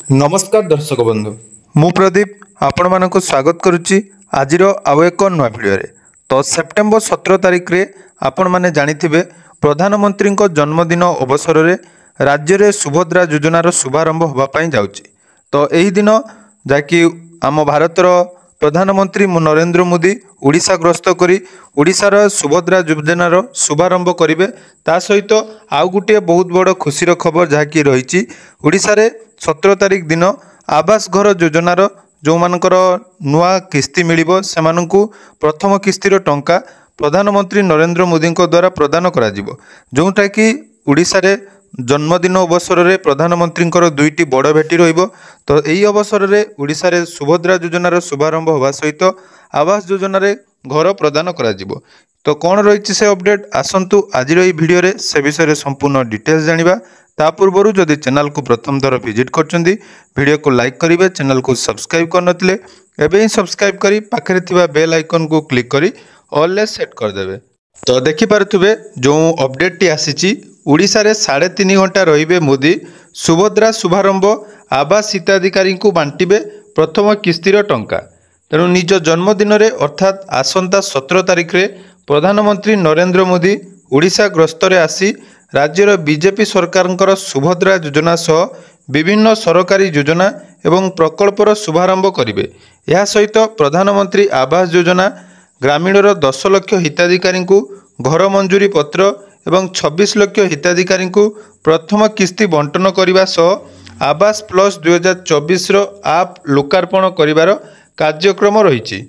नमस्कार दर्शक बंधु मु प्रदीप आपण मानक स्वागत करुच्ची आज आउ एक नुआ भिडियो तो सेप्टेम्बर 17 तारिख रे आपण माने जानिथिबे प्रधानमंत्री जन्मदिन अवसर में राज्य में सुभद्रा योजनार शुभारंभ होगा पाई जाउची। तो यही दिन जाकि आम भारतर प्रधानमंत्री नरेंद्र मोदी ओडिशा ग्रस्त करी ओडिशार सुभद्रा योजनार शुभारंभ करेंगे। ता सहित आउ गोटे बहुत बड़ खुशीर खबर जहाँकि रही ओडिशा रे 17 तारिख दिन आवास घर योजनार जो मानकर नुआ किस्ती मिलिबो सेमानंकु प्रथम किस्तीर टंका प्रधानमंत्री नरेंद्र मोदी द्वारा प्रदान करा जिवो। जोटा कि ओडिशा रे जन्मदिन अवसर में प्रधानमंत्री दुईटी बड़ भेटी रहिबो। तो यही अवसर में ओडिशा रे सुभद्रा योजनार शुभारंभ होगा सहित आवास योजना रे घर प्रदान करा जिवो। तो कौन रही से अपडेट आसंतु आज भिडियो रे से विषय संपूर्ण डिटेल्स जानिबा। ता पूर्व जदि चैनल को प्रथम थर विजिट करछंती वीडियो को लाइक करेंगे, चैनल को सब्सक्राइब करनथिले एबे ही सब्सक्राइब करी पाखरे थिबा बेल आइकन को क्लिक करी ऑल ले सेट कर देबे। तो देखि पारुथिबे जो अपडेट टी आसीची ओडिशा रे 3.5 घंटा रहिबे मोदी सुभद्रा शुभारंभ आवास हिताधिकारी को बांटिबे प्रथम किस्तीर टंका। तेणु निज जन्मदिन रे अर्थात आसंता 17 तारिख रे प्रधानमंत्री नरेंद्र मोदी ओडिशा ग्रस्त रे आसी राज्यर बीजेपी सरकार सुभद्रा योजना सह विभिन्न सरकारी योजना एवं प्रकल्पर शुभारंभ करेंगे। यह सहित प्रधानमंत्री आवास योजना ग्रामीणर 10 लाख हिताधिकारी को घर मंजूरी पत्र एवं 26 लाख हिताधिकारी को प्रथम किस्ती बंटन करने सह आवास प्लस 2024 आप लोकार्पण करिवार कार्यक्रम रही।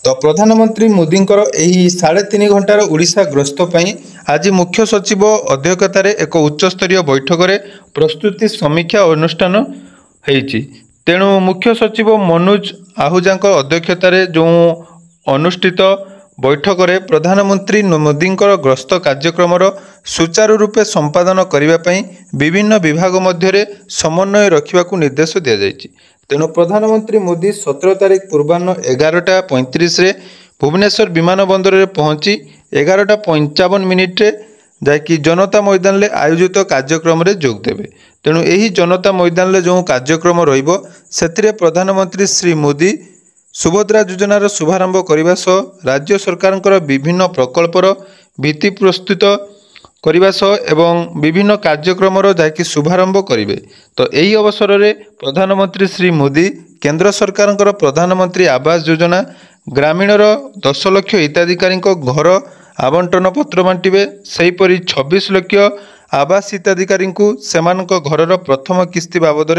तो प्रधानमंत्री मोदी यही 3.5 घंटार ओडिशा ग्रस्त पई आज मुख्य सचिव अध्यक्षतार एक उच्चस्तरीय बैठक में प्रस्तुति समीक्षा अनुष्ठान होईची। तेणु मुख्य सचिव मनोज आहूजा अध्यक्षतार जो अनुष्ठित बैठक में प्रधानमंत्री मोदी ग्रस्त कार्यक्रम सुचारू रूपे संपादन करने विभिन्न विभाग मध्य समन्वय रखा निर्देश दि जाएगी। तेणु प्रधानमंत्री मोदी 17 तारिख पूर्वाह्न 11:35 भुवनेश्वर विमानबंदर में पहुंची 11:55 जाकि जनता मैदान में आयोजित कार्यक्रम में जोग देवे। तेणु यही जनता मैदान में जो कार्यक्रम रहिबो सेतिरे प्रधानमंत्री श्री मोदी सुभद्रा योजनार शुभारंभ करने सह राज्य सरकार विभिन्न प्रकल्पर भित्ति प्रस्तुत करने सह एवं विभिन्न कार्यक्रम जहाँकि शुभारंभ करेंगे। तो यही अवसर में प्रधानमंत्री श्री मोदी केंद्र सरकार प्रधानमंत्री आवास योजना ग्रामीणर 10 लाख हिताधिकारी घर आवंटन पत्र बांटिबे। सेहीपरि 26 लाख आवास हिताधिकारी को सेमानक घरर प्रथम किस्ती बाबद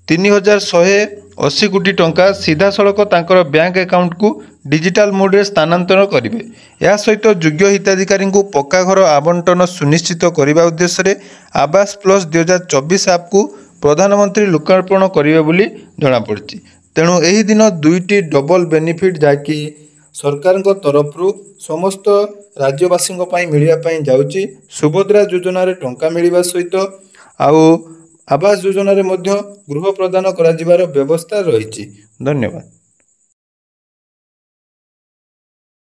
3180 कोटी टंका सीधा सड़क तांकर बैंक अकाउंट को डिजिटल मोड रे स्थानांतरण करेंगे। यह सहित योग्य हिताधिकारी को पक्का घर आवंटन सुनिश्चित करने उद्देश्य आवास प्लस 2024 ऐप को प्रधानमंत्री लोकार्पण करेंगे बोली जमापड़ी। तेणु यही दिन दुईटी डबल बेनिफिट जहाँकि सरकार तरफ समस्त राज्यवासी मिलवाई जाऊँगी। सुभद्रा योजना टंका मिलवा सहित आवास योजना गृह प्रदान कर व्यवस्था रही। धन्यवाद।